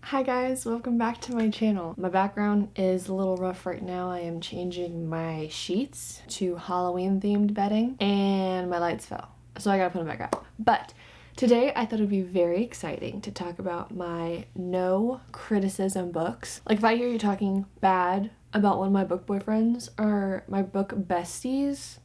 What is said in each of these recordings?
Hi guys, welcome back to my channel. My background is a little rough right now. I am changing my sheets to Halloween themed bedding and my lights fell, so I gotta put them back up. But today I thought it'd be very exciting to talk about my no criticism books. Like if I hear you talking bad about one of my book boyfriends or my book besties,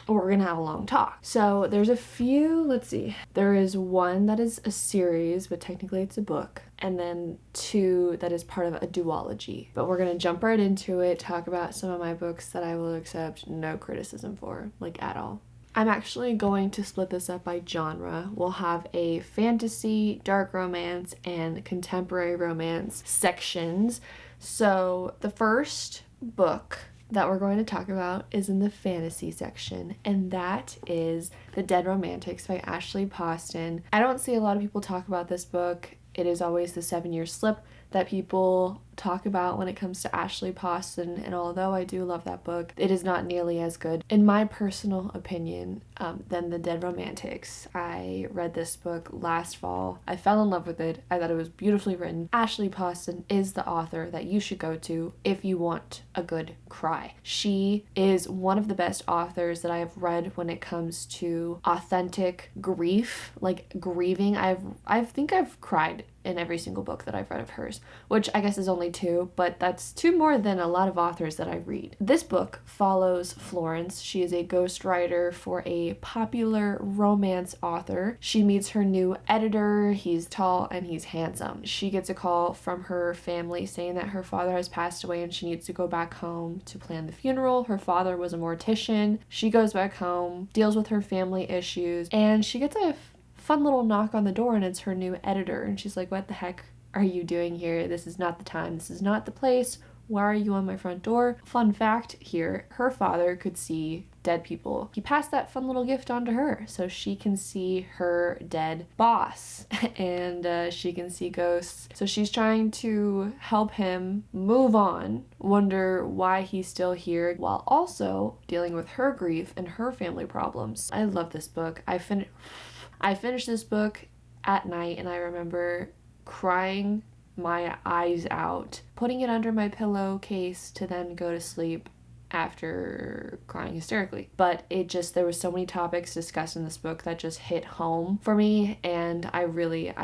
we're gonna have a long talk. So there's a few, let's see. There is one that is a series, but technically it's a book. And then two that is part of a duology. But we're gonna jump right into it, talk about some of my books that I will accept no criticism for, like at all. I'm actually going to split this up by genre. We'll have a fantasy, dark romance, and contemporary romance sections. So the first book that we're going to talk about is in the fantasy section, and that is The Dead Romantics by Ashley Poston. I don't see a lot of people talk about this book. It is always the 7-year slip that people talk about when it comes to Ashley Poston, and although I do love that book, it is not nearly as good, in my personal opinion, than The Dead Romantics. I read this book last fall. I fell in love with it. I thought it was beautifully written. Ashley Poston is the author that you should go to if you want a good cry. She is one of the best authors that I have read when it comes to authentic grief, like grieving. I think I've cried in every single book that I've read of hers, which I guess is only 2, but that's 2 more than a lot of authors that I read. This book follows Florence. She is a ghostwriter for a popular romance author. She meets her new editor. He's tall and he's handsome. She gets a call from her family saying that her father has passed away and she needs to go back home to plan the funeral. Her father was a mortician. She goes back home, deals with her family issues, and she gets a fun little knock on the door, and it's her new editor, and she's like, what the heck are you doing here? This is not the time. This is not the place. Why are you on my front door? Fun fact here, her father could see dead people. He passed that fun little gift on to her so she can see her dead boss and she can see ghosts. So she's trying to help him move on, wonder why he's still here, while also dealing with her grief and her family problems. I love this book. I finished this book at night and I remember crying my eyes out, putting it under my pillowcase to then go to sleep after crying hysterically. But there was so many topics discussed in this book that just hit home for me, and I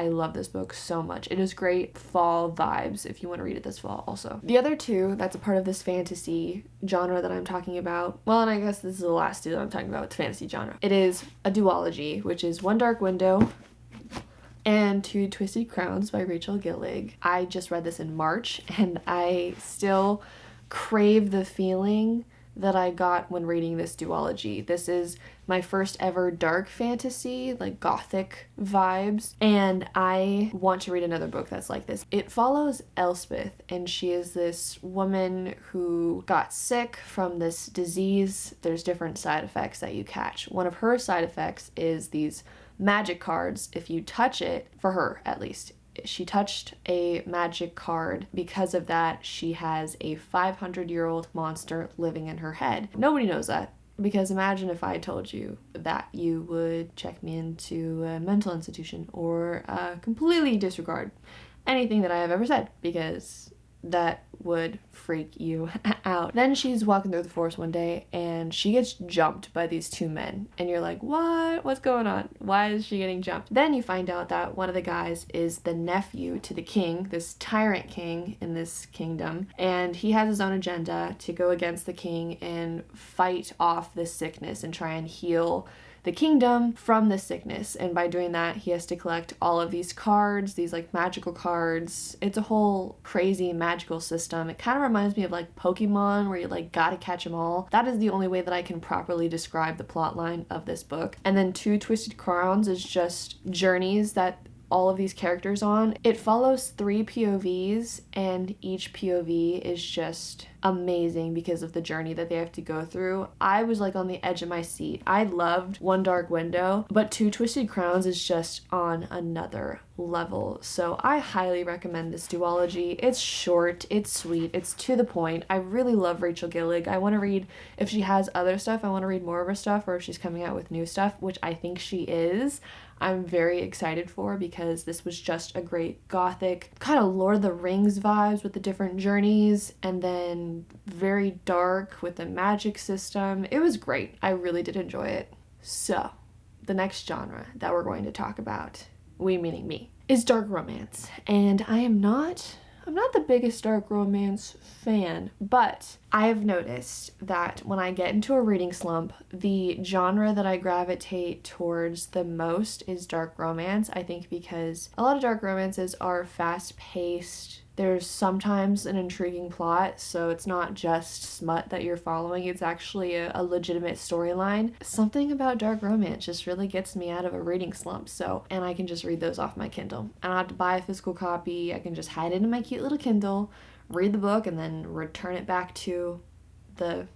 love this book so much. It is great fall vibes if you want to read it this fall also. The other 2 that's a part of this fantasy genre that I'm talking about, well, and I guess this is the last 2 that I'm talking about with fantasy genre. It is a duology, which is One Dark Window and 2 Twisted Crowns by Rachel Gillig. I just read this in March, and I still crave the feeling that I got when reading this duology. This is my first ever dark fantasy, like gothic vibes, and I want to read another book that's like this. It follows Elspeth, and she is this woman who got sick from this disease. There's different side effects that you catch. One of her side effects is these magic cards. If you touch it, for her at least, she touched a magic card. Because of that, she has a 500-year-old monster living in her head. Nobody knows that, because imagine if I told you that, you would check me into a mental institution or completely disregard anything that I have ever said, because that would freak you out. Then she's walking through the forest one day and she gets jumped by these 2 men, and you're like, what? What's going on? Why is she getting jumped? Then you find out that one of the guys is the nephew to the king, this tyrant king in this kingdom, and he has his own agenda to go against the king and fight off this sickness and try and heal the kingdom from the sickness. And by doing that, he has to collect all of these cards, these like magical cards. It's a whole crazy magical system. It kind of reminds me of like Pokemon, where you like gotta catch them all. That is the only way that I can properly describe the plot line of this book. And then 2 Twisted Crowns is just journeys that all of these characters on. It follows 3 POVs, and each POV is just amazing because of the journey that they have to go through. I was like on the edge of my seat. I loved One Dark Window, but Two Twisted Crowns is just on another level. So I highly recommend this duology. It's short, it's sweet, it's to the point. I really love Rachel Gillig. I want to read, if she has other stuff, I want to read more of her stuff, or if she's coming out with new stuff, which I think she is. I'm very excited for, because this was just a great gothic, kind of Lord of the Rings vibes with the different journeys, and then very dark with the magic system. It was great. I really did enjoy it. So, the next genre that we're going to talk about, we meaning me, is dark romance. And I'm not the biggest dark romance fan, but I have noticed that when I get into a reading slump, the genre that I gravitate towards the most is dark romance. I think because a lot of dark romances are fast-paced. There's sometimes an intriguing plot, so it's not just smut that you're following, it's actually a legitimate storyline. Something about dark romance just really gets me out of a reading slump, and I can just read those off my Kindle. I don't have to buy a physical copy, I can just hide it in my cute little Kindle, read the book, and then return it back to the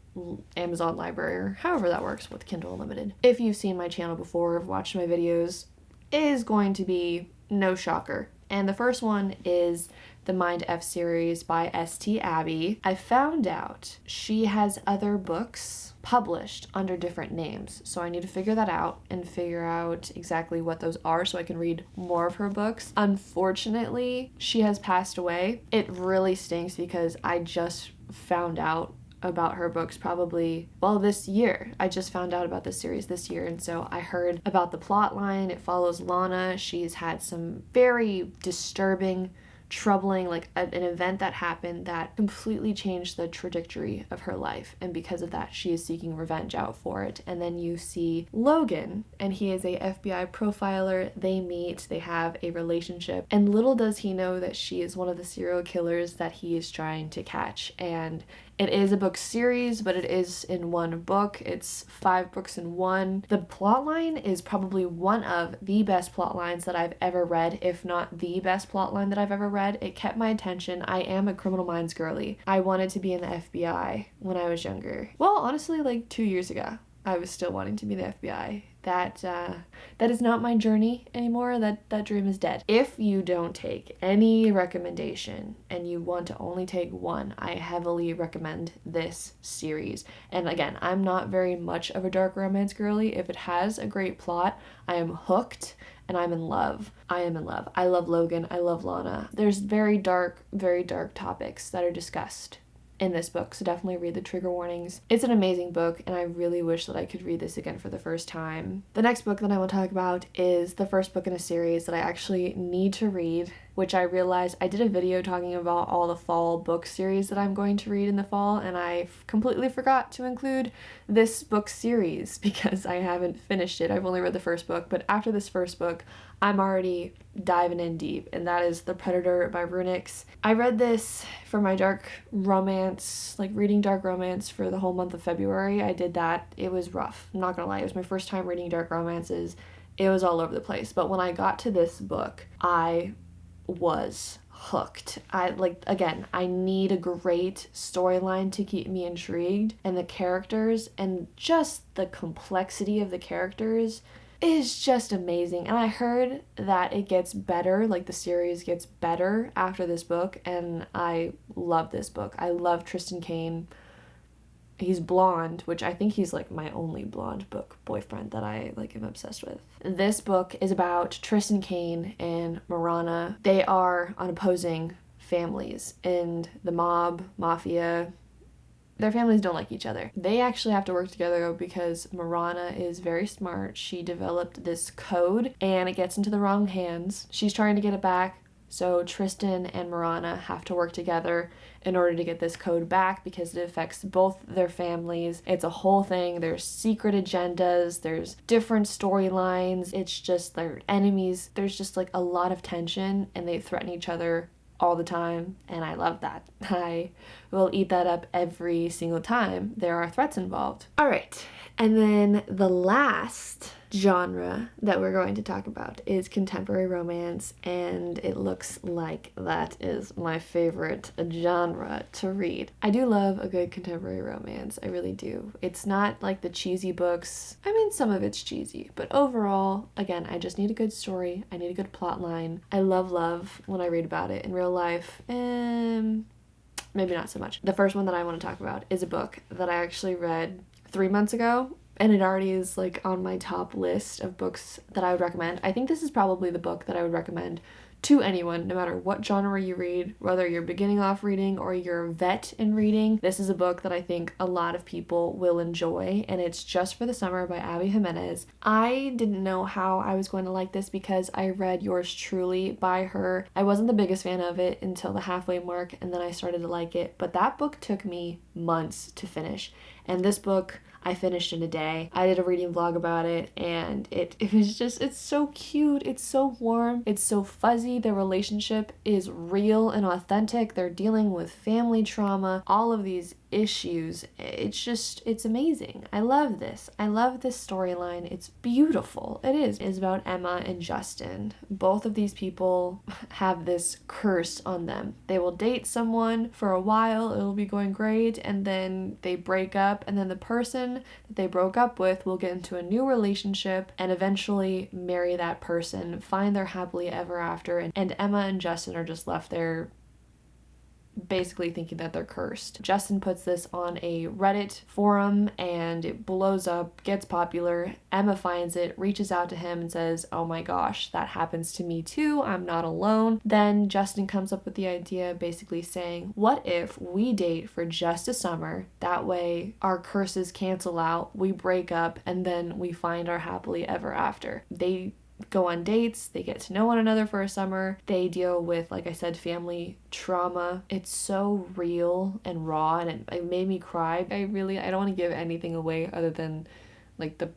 Amazon library, or however that works with Kindle Unlimited. If you've seen my channel before, have watched my videos, it is going to be no shocker. And the first one is the Mind F series by St. Abby. I found out she has other books published under different names, so I need to figure that out and figure out exactly what those are so I can read more of her books. Unfortunately, she has passed away. It really stinks because I just found out about her books this year. I just found out about this series this year, and so I heard about the plot line. It follows Lana. She's had some very disturbing, troubling, an event that happened that completely changed the trajectory of her life, and because of that she is seeking revenge out for it. And then you see Logan, and he is a FBI profiler. They meet, they have a relationship, and little does he know that she is one of the serial killers that he is trying to catch. And it is a book series, but it is in one book. It's 5 books in one. The plotline is probably one of the best plotlines that I've ever read, if not the best plotline that I've ever read. It kept my attention. I am a Criminal Minds girly. I wanted to be in the FBI when I was younger. Well, honestly, 2 years ago, I was still wanting to be in the FBI. That is not my journey anymore. That dream is dead. If you don't take any recommendation and you want to only take one, I heavily recommend this series. And again, I'm not very much of a dark romance girly. If it has a great plot, I am hooked and I'm in love. I am in love. I love Logan. I love Lana. There's very dark topics that are discussed in this book, so definitely read the trigger warnings. It's an amazing book, and I really wish that I could read this again for the first time. The next book that I want to talk about is the first book in a series that I actually need to read, which I realized I did a video talking about all the fall book series that I'm going to read in the fall, and I completely forgot to include this book series because I haven't finished it. I've only read the first book, but after this first book, I'm already diving in deep, and that is The Predator by Runix. I read this for my dark romance, reading dark romance for the whole month of February. I did that. It was rough. I'm not gonna lie. It was my first time reading dark romances. It was all over the place. But when I got to this book, I was hooked. I need a great storyline to keep me intrigued, and the characters and just the complexity of the characters is just amazing. And I heard that it gets better, the series gets better after this book, and I love this book. I love Tristan Kane. He's blonde, which I think he's my only blonde boyfriend that I am obsessed with. This book is about Tristan Kane and Marana. They are on opposing families, and the mafia, their families don't like each other. They actually have to work together because Marana is very smart. She developed this code and it gets into the wrong hands. She's trying to get it back. So Tristan and Marana have to work together in order to get this code back because it affects both their families. It's a whole thing. There's secret agendas. There's different storylines. It's just they're enemies. There's just a lot of tension, and they threaten each other all the time, and I love that. I will eat that up every single time there are threats involved. All right, and then the last genre that we're going to talk about is contemporary romance, and it looks like that is my favorite genre to read. I do love a good contemporary romance. I really do. It's not like the cheesy books. I mean, some of it's cheesy, but overall, again, I just need a good story. I need a good plot line. I love love when I read about it in real life. Maybe not so much. The first one that I want to talk about is a book that I actually read 3 months ago, and it already is like on my top list of books that I would recommend. I think this is probably the book that I would recommend to anyone, no matter what genre you read, whether you're beginning off reading or you're a vet in reading. This is a book that I think a lot of people will enjoy, and it's Just for the Summer by Abby Jimenez. I didn't know how I was going to like this because I read Yours Truly by her. I wasn't the biggest fan of it until the halfway mark, and then I started to like it, but that book took me months to finish, and this book I finished in a day. I did a reading vlog about it, and it was just, it's so cute, it's so warm, it's so fuzzy. Their relationship is real and authentic. They're dealing with family trauma, all of these issues. It's amazing. I love this. I love this storyline. It's beautiful. It is. It's about Emma and Justin. Both of these people have this curse on them. They will date someone for a while, it'll be going great, and then they break up, and then the person that they broke up with will get into a new relationship and eventually marry that person, find their happily ever after, and Emma and Justin are just left there basically thinking that they're cursed. Justin puts this on a Reddit forum and it blows up, gets popular. Emma finds it, reaches out to him and says, oh my gosh, that happens to me too, I'm not alone. Then Justin comes up with the idea basically saying, what if we date for just a summer? That way our curses cancel out, we break up, and then we find our happily ever after. They go on dates, they get to know one another for a summer, they deal with, like I said, family trauma. It's so real and raw, and it made me cry. I don't want to give anything away other than like the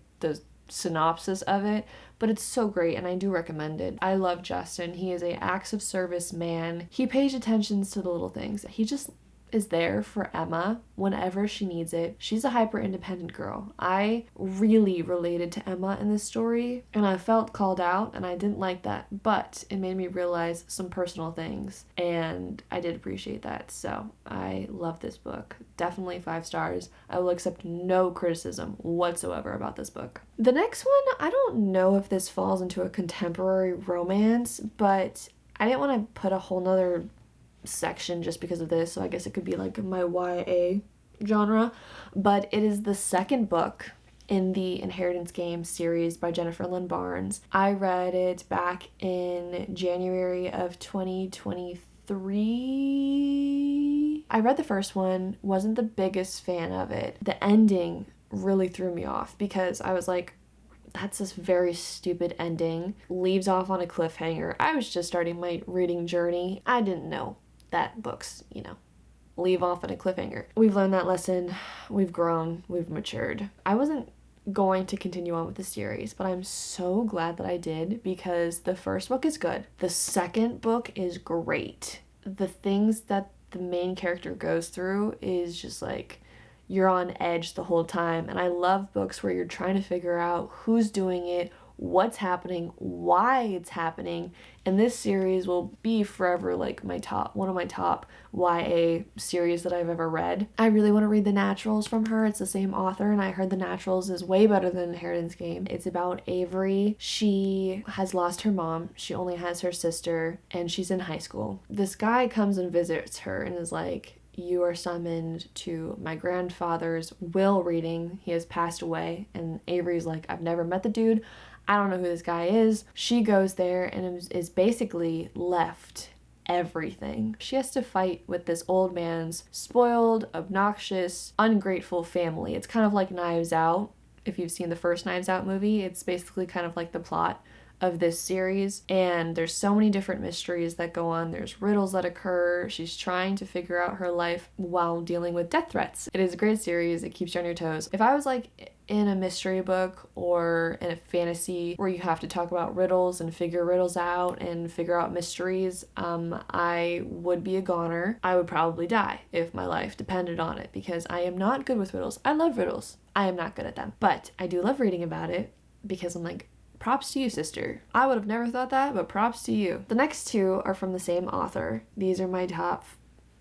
synopsis of it, but it's so great and I do recommend it. I love Justin. He is a acts of service man. He pays attention to the little things. He just is there for Emma whenever she needs it. She's a hyper independent girl. I really related to Emma in this story, and I felt called out, and I didn't like that, but it made me realize some personal things, and I did appreciate that. So I love this book. Definitely 5 stars. I will accept no criticism whatsoever about this book. The next one, I don't know if this falls into a contemporary romance, but I didn't want to put a whole nother section just because of this, so I guess it could be like my YA genre, but it is the second book in the Inheritance Game series by Jennifer Lynn Barnes. I read it back in January of 2023. I read the first one, wasn't the biggest fan of it. The ending really threw me off because I was like, that's this very stupid ending, leaves off on a cliffhanger. I was just starting my reading journey. I didn't know that books, leave off on a cliffhanger. We've learned that lesson. We've grown. We've matured. I wasn't going to continue on with the series, but I'm so glad that I did because the first book is good. The second book is great. The things that the main character goes through is just like, you're on edge the whole time. And I love books where you're trying to figure out who's doing it, what's happening, why it's happening, and this series will be forever like one of my top YA series that I've ever read. I really want to read The Naturals from her. It's the same author, and I heard The Naturals is way better than Inheritance Game. It's about Avery. She has lost her mom. She only has her sister, and she's in high school. This guy comes and visits her and is like, you are summoned to my grandfather's will reading. He has passed away. And Avery's like, I've never met the dude. I don't know who this guy is. She goes there and is basically left everything. She has to fight with this old man's spoiled, obnoxious, ungrateful family. It's kind of like Knives Out. If you've seen the first Knives Out movie, it's basically kind of like the plot of this series, and there's so many different mysteries that go on. There's riddles that occur. She's trying to figure out her life while dealing with death threats. It is a great series. It keeps you on your toes. If I was like in a mystery book or in a fantasy where you have to talk about riddles and figure riddles out and figure out mysteries, I would be a goner. I would probably die if my life depended on it because I am not good with riddles. I love riddles. I am not good at them, but I do love reading about it. because I'm like, props to you, sister. I would have never thought that, but props to you. The next two are from the same author. These are my top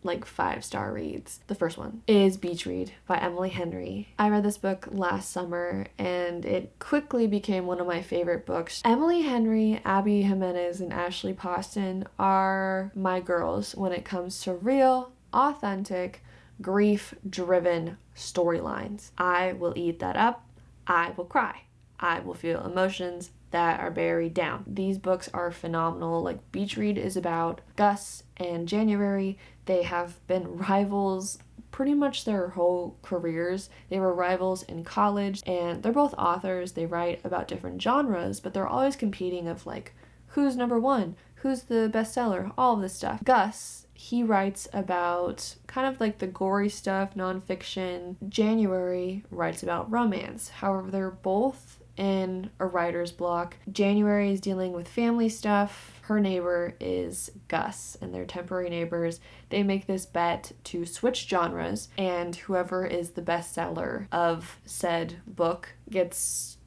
5-star reads. The first one is Beach Read by Emily Henry. I read this book last summer and it quickly became one of my favorite books. Emily Henry, Abby Jimenez, and Ashley Poston are my girls when it comes to real, authentic, grief-driven storylines. I will eat that up. I will cry. I will feel emotions that are buried down. These books are phenomenal. Like Beach Read is about Gus and January. They have been rivals pretty much their whole careers. They were rivals in college, and they're both authors. They write about different genres, but they're always competing of like, who's number one? Who's the bestseller? All of this stuff. Gus, he writes about kind of like the gory stuff, nonfiction. January writes about romance. However, they're both in a writer's block. January is dealing with family stuff. Her neighbor is Gus, and they're temporary neighbors. They make this bet to switch genres, and whoever is the bestseller of said book gets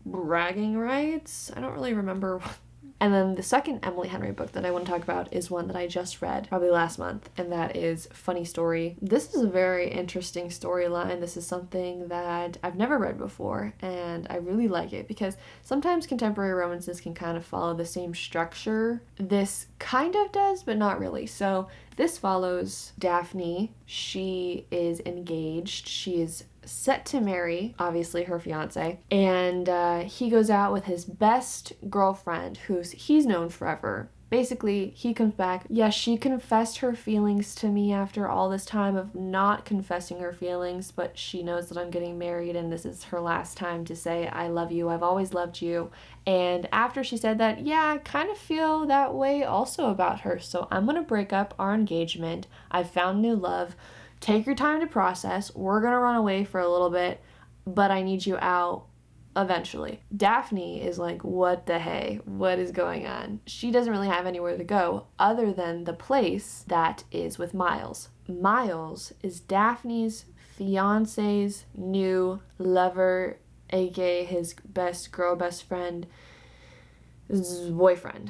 bragging rights. I don't really remember what. And then the second Emily Henry book that I want to talk about is one that I just read probably last month, and that is Funny Story. This is a very interesting storyline. This is something that I've never read before, and I really like it because sometimes contemporary romances can kind of follow the same structure. This kind of does, but not really. So this follows Daphne. She is engaged. She is set to marry, obviously, her fiance, and he goes out with his best girlfriend, he's known forever. Basically, he comes back. Yes, she confessed her feelings to me after all this time of not confessing her feelings, but she knows that I'm getting married and this is her last time to say, I love you, I've always loved you. And after she said that, yeah, I kind of feel that way also about her, so I'm gonna break up our engagement. I've found new love. Take your time to process. We're gonna run away for a little bit, but I need you out eventually. Daphne is like, what the hey? What is going on? She doesn't really have anywhere to go other than the place that is with Miles. Miles is Daphne's fiance's new lover, aka his best friend, boyfriend.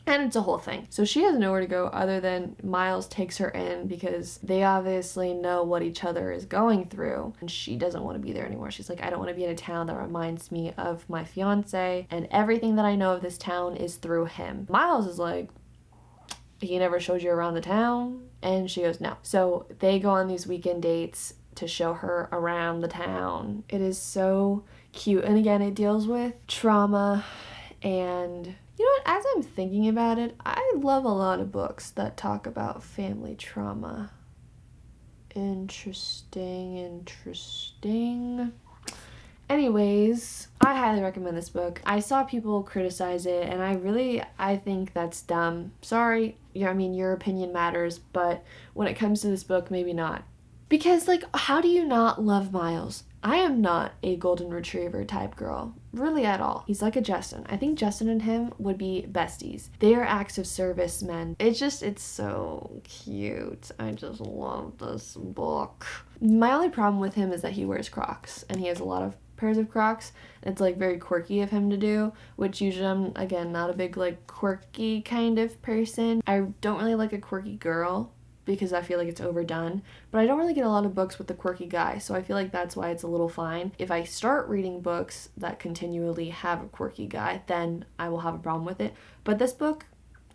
And it's a whole thing. So she has nowhere to go other than Miles takes her in because they obviously know what each other is going through. And she doesn't want to be there anymore. She's like, I don't want to be in a town that reminds me of my fiance. And everything that I know of this town is through him. Miles is like, he never showed you around the town? And she goes, no. So they go on these weekend dates to show her around the town. It is so cute. And again, it deals with trauma and... You know what, as I'm thinking about it, I love a lot of books that talk about family trauma. Interesting. Anyways, I highly recommend this book. I saw people criticize it, and I think that's dumb. Sorry, your opinion matters, but when it comes to this book, maybe not. Because, how do you not love Miles? I am not a golden retriever type girl, really at all. He's like a Justin. I think Justin and him would be besties. They are acts of service men. It's so cute. I just love this book. My only problem with him is that he wears Crocs, and he has a lot of pairs of Crocs. It's very quirky of him to do, which usually I'm, again, not a big quirky kind of person. I don't really like a quirky girl, because I feel like it's overdone, but I don't really get a lot of books with the quirky guy, so I feel like that's why it's a little fine. If I start reading books that continually have a quirky guy, then I will have a problem with it. But this book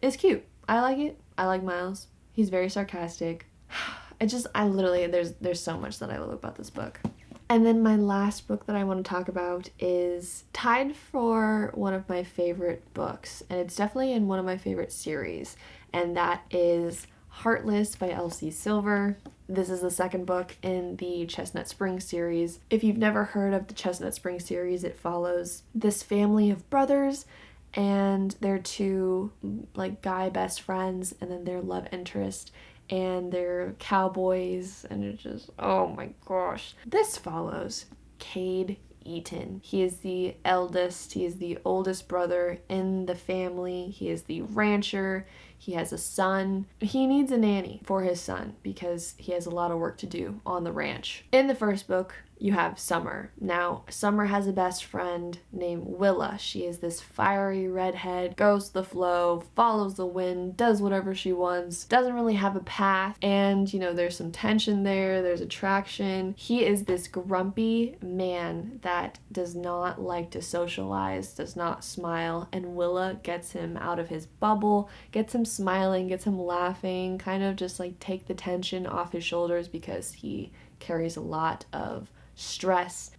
is cute. I like it. I like Miles. He's very sarcastic. There's so much that I love about this book. And then my last book that I want to talk about is tied for one of my favorite books, and it's definitely in one of my favorite series, and that is Heartless by Elsie Silver. This is the second book in the Chestnut Springs series. If you've never heard of the Chestnut Springs series, it follows this family of brothers and their two guy best friends and then their love interest and their cowboys, and it's just, oh my gosh. This follows Cade Eaton. He is the eldest. He is the oldest brother in the family. He is the rancher. He has a son. He needs a nanny for his son because he has a lot of work to do on the ranch. In the first book, you have Summer. Now, Summer has a best friend named Willa. She is this fiery redhead, goes with the flow, follows the wind, does whatever she wants, doesn't really have a path, and, you know, there's some tension there, there's attraction. He is this grumpy man that does not like to socialize, does not smile, and Willa gets him out of his bubble, gets him smiling, gets him laughing, kind of just like take the tension off his shoulders because he carries a lot of stress.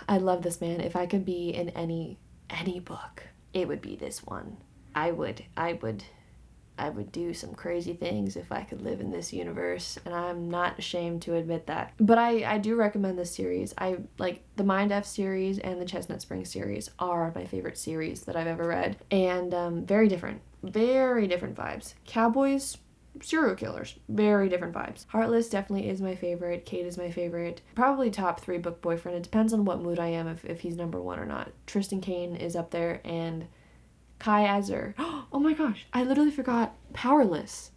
I love this man. If I could be in any book, it would be this one. I would do some crazy things if I could live in this universe, and I'm not ashamed to admit that. But I do recommend this series. I like the Mind F series and the Chestnut Springs series are my favorite series that I've ever read, and very different vibes. Cowboys, serial killers, very different vibes. Heartless definitely is my favorite. Kate is my favorite. Probably top 3 book boyfriend. It depends on what mood I am if he's number 1 or not. Tristan Kane is up there, and Kai Azar. Oh my gosh, I literally forgot Powerless.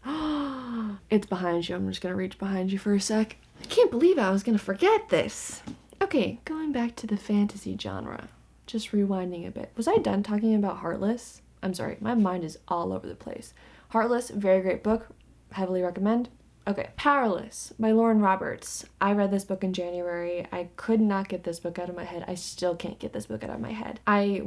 It's behind you. I'm just gonna reach behind you for a sec. I can't believe I was gonna forget this. Okay, going back to the fantasy genre. Just rewinding a bit. Was I done talking about Heartless? I'm sorry, my mind is all over the place. Heartless, very great book. Heavily recommend. Okay, Powerless by Lauren Roberts. I read this book in January. I could not get this book out of my head. I still can't get this book out of my head. I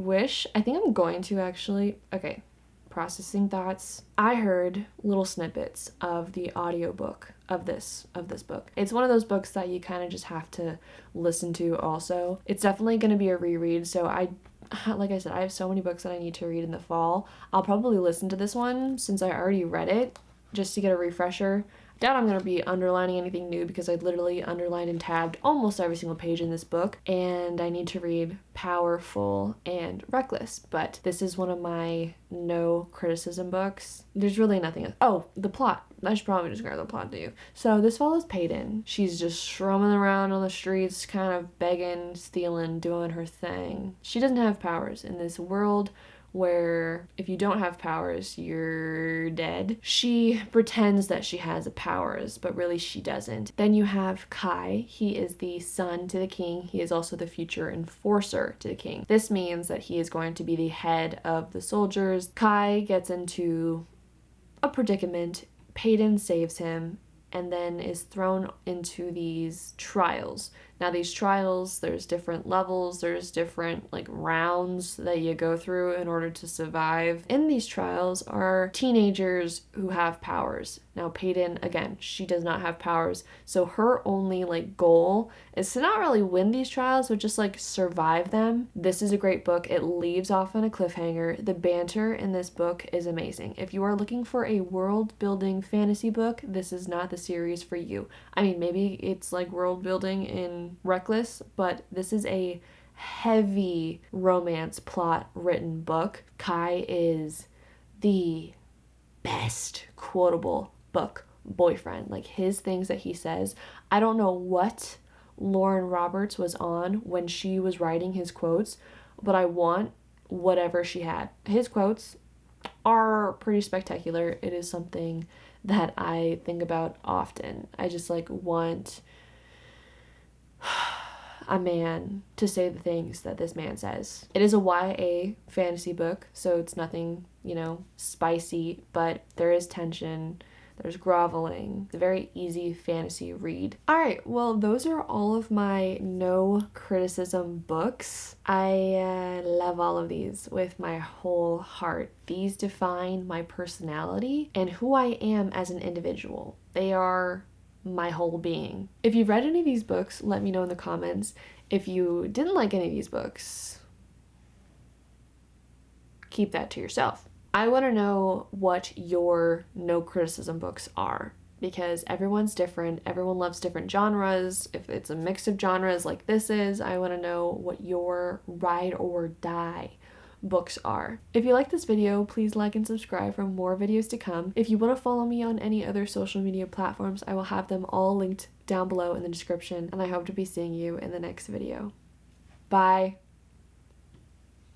think I'm going to actually. Okay, processing thoughts. I heard little snippets of the audiobook of this book. It's one of those books that you kind of just have to listen to also. It's definitely going to be a reread, so like I said, I have so many books that I need to read in the fall. I'll probably listen to this one since I already read it, just to get a refresher. I doubt I'm going to be underlining anything new because I literally underlined and tabbed almost every single page in this book, and I need to read Powerful and Reckless, but this is one of my no criticism books. There's really nothing else. Oh, the plot. I should probably describe the plot to you. So this follows Peyton. She's just roaming around on the streets, kind of begging, stealing, doing her thing. She doesn't have powers in this world where if you don't have powers, you're dead. She pretends that she has powers, but really she doesn't. Then you have Kai. He is the son to the king. He is also the future enforcer to the king. This means that he is going to be the head of the soldiers. Kai gets into a predicament. Peyton saves him and then is thrown into these trials. Now these trials, there's different levels, there's different rounds that you go through in order to survive. In these trials are teenagers who have powers. Now Peyton, again, she does not have powers, so her only goal is to not really win these trials, but just survive them. This is a great book. It leaves off on a cliffhanger. The banter in this book is amazing. If you are looking for a world building fantasy book, this is not the series for you. I mean, maybe it's world building in Reckless, but this is a heavy romance plot written book. Kai is the best quotable book boyfriend. His things that he says, I don't know what Lauren Roberts was on when she was writing his quotes, but I want whatever she had. His quotes are pretty spectacular. It is something that I think about often. I just want a man to say the things that this man says. It is a YA fantasy book, so it's nothing, spicy, but there is tension, there's groveling. It's a very easy fantasy read. Alright, well, those are all of my no criticism books. I love all of these with my whole heart. These define my personality and who I am as an individual. They are my whole being. If you've read any of these books, let me know in the comments. If you didn't like any of these books, keep that to yourself. I want to know what your no criticism books are, because everyone's different. Everyone loves different genres. If it's a mix of genres like this is, I want to know what your ride or die books are. If you like this video, please like and subscribe for more videos to come. If you want to follow me on any other social media platforms, I will have them all linked down below in the description, and I hope to be seeing you in the next video. Bye!